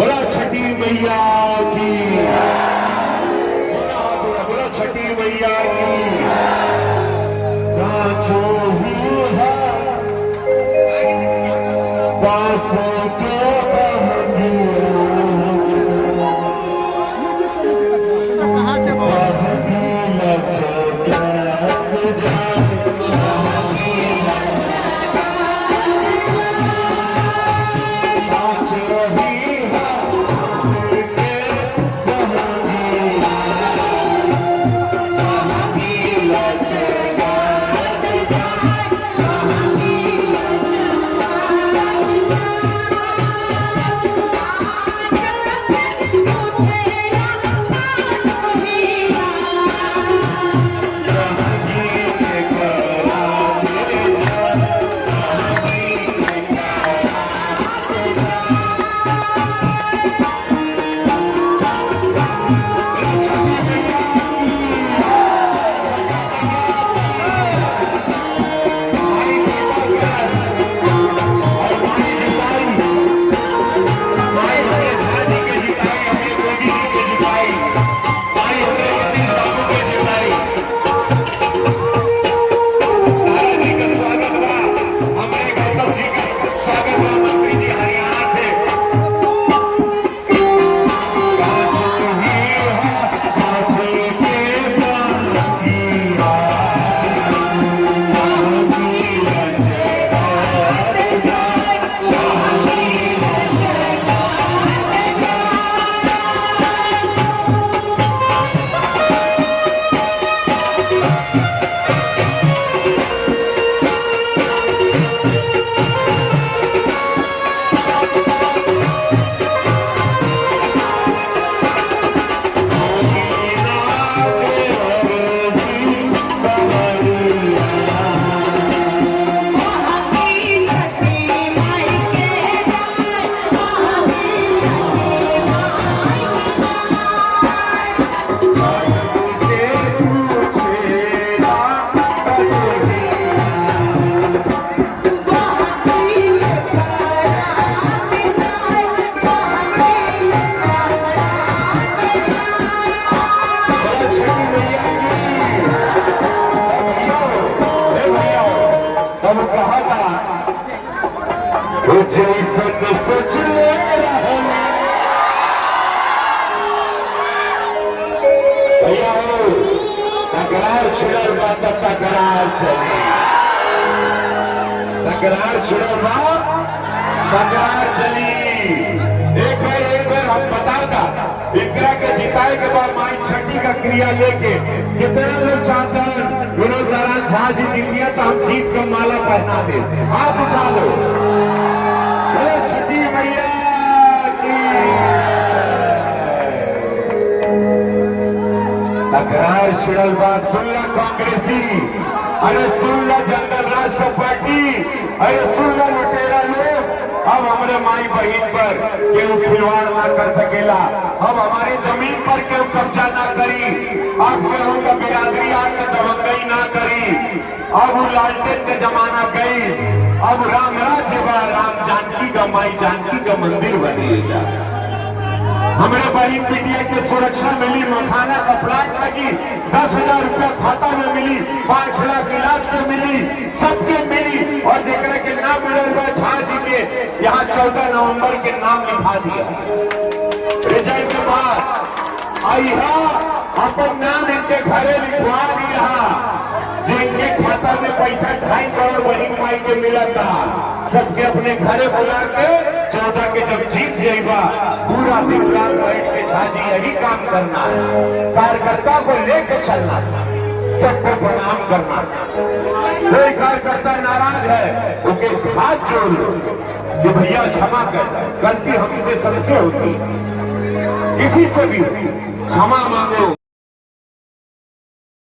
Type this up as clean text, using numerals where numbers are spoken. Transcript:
बोला छठी मैया की, बोला छठी मैया की। कांचों हुआ बासों को कहाँ थे जैसन सोच ले भैया हो तकरार छिड़ल बा त तकरार चली, तकरार छिड़ल बा तकरार चली। एक बार हम बताता इकरा के जिताए के बाद माई छठी का क्रिया लेके कितना लोग चाहते हैं विनोद नारायण झा जी जीतिया तो हम जीत का माला पहना दे। आप उठा लो छठी मैया की। तकरार छिड़ल बात सुन ला कांग्रेसी, अरे सुन ला जनरल राज का पार्टी, अरे सुन ला लुटेरा लोग। अब हमारे माई बहन पर केहू खिलवाड़ ना कर सकेला, अब हमारी जमीन पर केहू कब्जा ना करी, अब केहू का बिरादरी आके दबंगई ना करी। अब लालटेन का जमाना गई, अब राम राज्य बा, राम जानकी का माई जानकी का मंदिर बनेगा। हमारे बहन बिटिया की सुरक्षा मिली, मखाना का प्लांट लगी, 10,000 रुपया खाता में मिली, 5 लाख इलाज में मिली, सबके मिली। और जेकरा के नाम मिलल बा झा जी के यहाँ 14 नवंबर के नाम लिखा दिया। रिजल्ट के बाद आई अपन नाम इनके घरे लिखवा दिया, जिनके खाता में पैसा 2.5 करोड़ बहन माई के मिला था, सबके अपने घरे बुला के 14 के जब जीत जाएगा पूरा दिन रात बैठ के झाजी यही काम करना है, कार्यकर्ता को लेके चलना, सबको प्रणाम करना। कोई कार्यकर्ता नाराज है उनके हाथ जोड़ लो कि भैया क्षमा करता है, गलती हमसे सबसे होती, किसी से भी क्षमा मांगो।